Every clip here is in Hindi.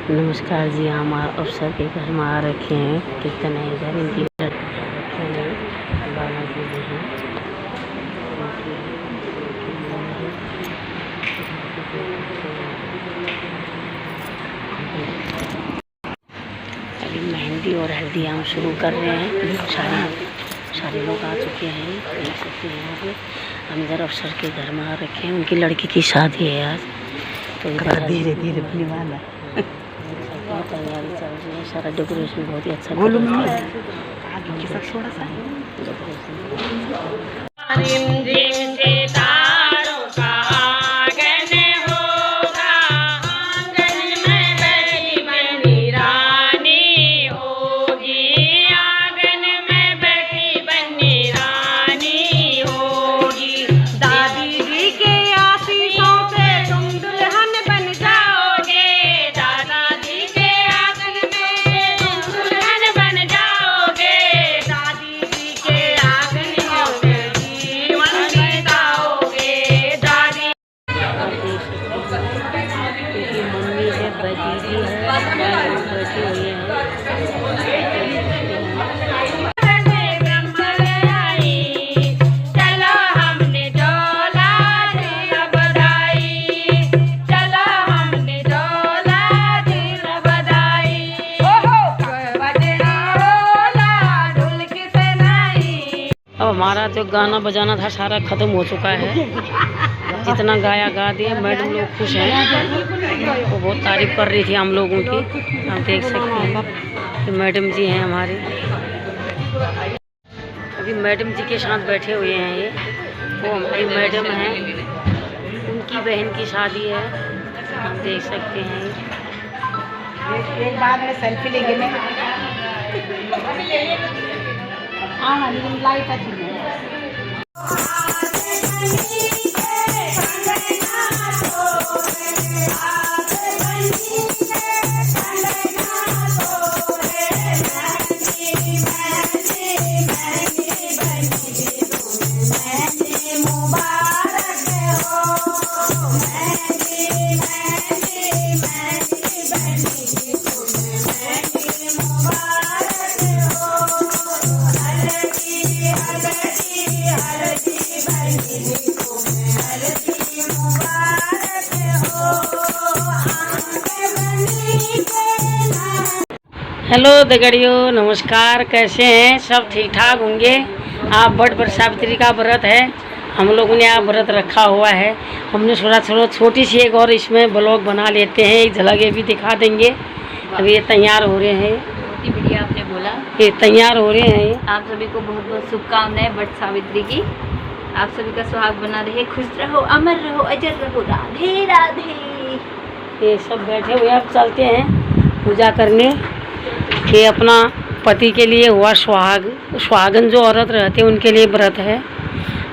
नमस्कार जी, हम अफसर के घर में आ रखे हैं। कीर्तन है इधर, इनकी बालाजी जी हैं। अभी मेहंदी और हल्दी हम शुरू कर रहे हैं। सारे लोग आ चुके हैं, देख सकते हैं। यहाँ पे हम इधर अफसर के घर में आ रखे हैं। उनकी लड़की की शादी है आज, तो धीरे धीरे अपनी वाला तैयारी चल रही है। सारा डेकोरेशन बहुत ही अच्छा आगे के सब थोड़ा सा हमारा जो गाना बजाना था सारा ख़त्म हो चुका है। जितना गाया गा दिया। मैडम लोग खुश हैं, वो बहुत तारीफ कर रही थी हम लोगों की। आप देख सकते हैं कि मैडम जी हैं हमारे। अभी मैडम जी के साथ बैठे हुए हैं। ये वो हमारी मैडम हैं, उनकी बहन की शादी है। आप देख सकते हैं। एक बाद में सेल्फी लेंगे। लाइट अच्छी है। हेलो दगड़ियों, नमस्कार। कैसे हैं? सब ठीक ठाक होंगे। आप बट सावित्री का व्रत है, हम लोगों ने आप व्रत रखा हुआ है। हमने थोड़ा छोटी सी एक और इसमें ब्लॉग बना लेते हैं, एक झलक ये भी दिखा देंगे। अभी ये तैयार हो रहे हैं। बहुत ही बढ़िया आपने बोला, ये तैयार हो रहे हैं। आप सभी को बहुत बहुत शुभकामनाएं बट सावित्री की। आप सभी का सुहाग बना रहे, खुश रहो, अमर रहो, अजर रहो, राधे राधे। ये सब बैठे हुए, अब चलते हैं पूजा करने कि अपना पति के लिए हुआ सुहागन जो औरत रहते हैं उनके लिए व्रत है।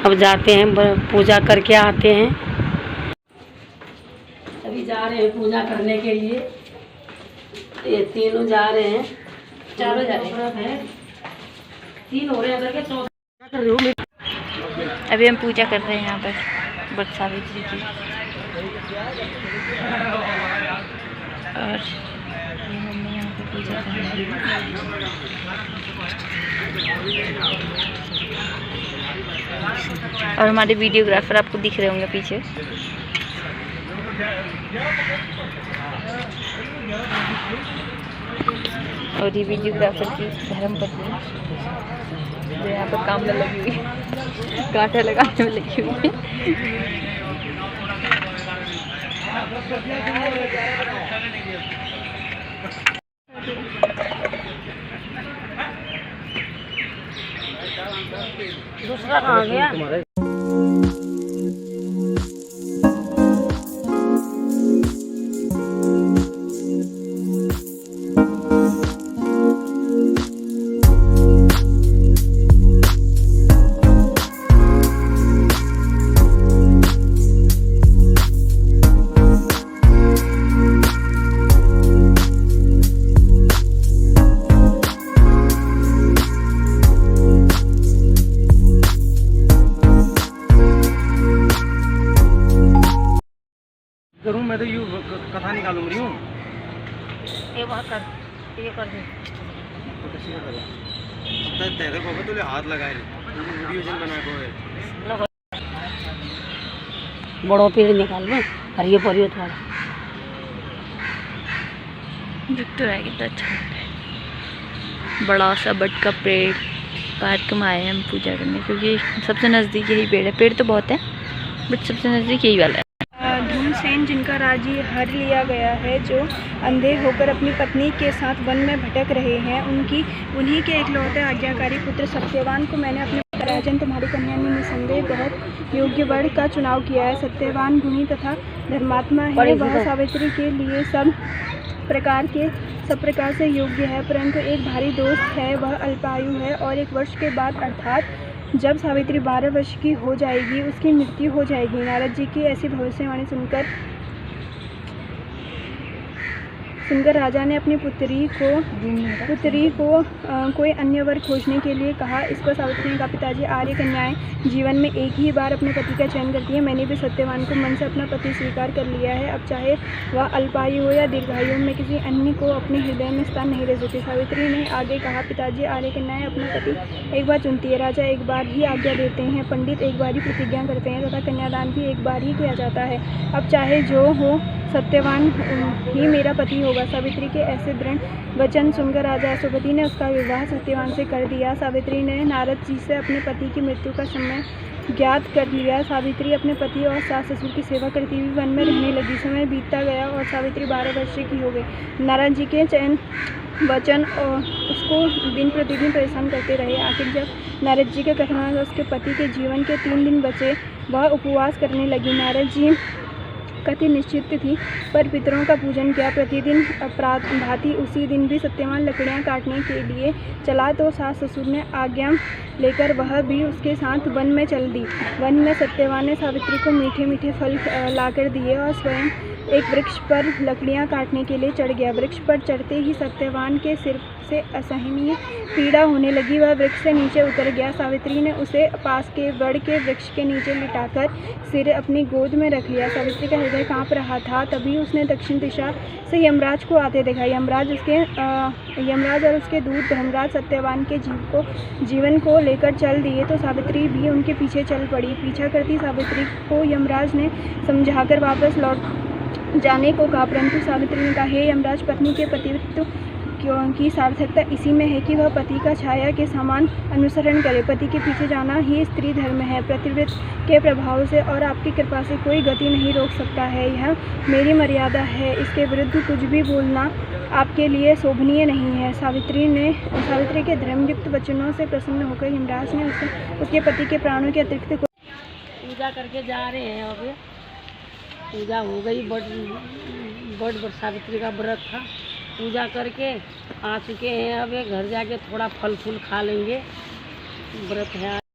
अब जाते हैं, पूजा करके आते हैं। अभी जा रहे हैं पूजा करने के लिए। ये तीनों जा रहे हैं, चारों जा रहे हैं। तीन हो रहे हैं करके चौथा कर रहे हो। अभी हम पूजा कर रहे हैं यहाँ पर बट सावित्री की। और मम्मी यहाँ पे पूजा कर रही है। और हमारे वीडियोग्राफर आपको दिख रहे होंगे पीछे। और ये वीडियोग्राफर की धर्मपत्नी जो यहाँ पर काम में लगी हुई है, कांटे लगाने में लगी हुई है। दूसरा कहाँ गया? बात कर, ये कर दे। तेरे को तो हाथ लगाए वीडियो जन बना को है बड़ो पेड़ निकाल में हरियो परियो थोड़ा दिख तो है कितना अच्छा लग रहा है। बड़ा सा बट का पेड़ पार्क में आए हैं हम पूजा करने, क्योंकि सबसे नज़दीक यही पेड़ है। पेड़ तो बहुत है बट सबसे नज़दीक यही वाला है। धूमसेन जिनका राज्य हर लिया गया है, जो अंधे होकर अपनी पत्नी के साथ वन में भटक रहे हैं, उन्हीं के इकलौते आज्ञाकारी पुत्र सत्यवान को मैंने अपने राजन तुम्हारी कन्या ने निसंदेह बहुत योग्य वर का चुनाव किया है। सत्यवान गुणी तथा धर्मात्मा है, वह सावित्री के लिए सब प्रकार से योग्य है, परंतु एक भारी दोस्त है, वह अल्पायु है और 1 वर्ष के बाद अर्थात जब सावित्री 12 वर्ष की हो जाएगी उसकी मृत्यु हो जाएगी। नारद जी की ऐसी भविष्यवाणी सुनकर राजा ने अपनी पुत्री को कोई अन्य वर खोजने के लिए कहा। इस पर सावित्री ने कहा, पिताजी, आर्य कन्याएं जीवन में एक ही बार अपने पति का चयन करती है। मैंने भी सत्यवान को मन से अपना पति स्वीकार कर लिया है। अब चाहे वह अल्पायु हो या दीर्घायु, मैं किसी अन्य को अपने हृदय में स्थान नहीं दे सकती। सावित्री ने आगे कहा, पिताजी, आर्य कन्याएं अपना पति एक बार चुनती है, राजा एक बार ही आज्ञा देते हैं, पंडित एक बार ही प्रतिज्ञा करते हैं तथा कन्यादान भी एक बार ही किया जाता है। अब चाहे जो हो, सत्यवान ही मेरा पति होगा। सावित्री के ऐसे दृढ़ वचन सुनकर राजा अशोपति ने उसका विवाह सत्यवान से कर दिया। सावित्री ने नारद जी से अपने पति की मृत्यु का समय ज्ञात कर लिया। सावित्री अपने पति और सास ससुर की सेवा करती हुई वन में रहने लगी। समय बीतता गया और सावित्री 12 वर्ष की हो गई। नारद जी के चयन वचन और उसको दिन प्रतिदिन परेशान करते रहे। आखिर जब नारद जी के कथनानुसार उसके पति के जीवन के 3 दिन बचे, वह उपवास करने लगी। नारद जी कति निश्चित थी, पर पितरों का पूजन किया। प्रतिदिन भांति उसी दिन भी सत्यवान लकड़ियां काटने के लिए चला, तो सास ससुर ने आज्ञा लेकर वह भी उसके साथ वन में चल दी। वन में सत्यवान ने सावित्री को मीठे मीठे फल लाकर दिए और स्वयं एक वृक्ष पर लकड़ियां काटने के लिए चढ़ गया। वृक्ष पर चढ़ते ही सत्यवान के सिर से असहनीय पीड़ा होने लगी। वह वृक्ष से नीचे उतर गया। सावित्री ने उसे पास के बड़ के वृक्ष के नीचे लिटाकर सिर अपनी गोद में रख लिया। सावित्री का हृदय कांप रहा था। तभी उसने दक्षिण दिशा से यमराज को आते देखा। यमराज और उसके दूत धर्मराज सत्यवान के जीवन को लेकर चल दिए, तो सावित्री भी उनके पीछे चल पड़ी। पीछा करती सावित्री को यमराज ने समझाकर वापस लौट जाने को कहा, परंतु सावित्री ने कहा, हे यमराज, पत्नी के पतित्व की सार्थकता इसी में है कि वह पति का छाया के समान अनुसरण करे। पति के पीछे जाना ही स्त्री धर्म है। पतिव्रत के प्रभाव से और आपकी कृपा से कोई गति नहीं रोक सकता है। यह मेरी मर्यादा है, इसके विरुद्ध कुछ भी बोलना आपके लिए शोभनीय नहीं है। सावित्री के धर्मयुक्त वचनों से प्रसन्न होकर यमराज ने उसके पति के प्राणों के अतिरिक्त पूजा करके जा रहे हैं। अभी पूजा हो गई, बड़ सावित्री का व्रत था। पूजा करके आ चुके हैं। अब घर जाके थोड़ा फल फूल खा लेंगे। व्रत है।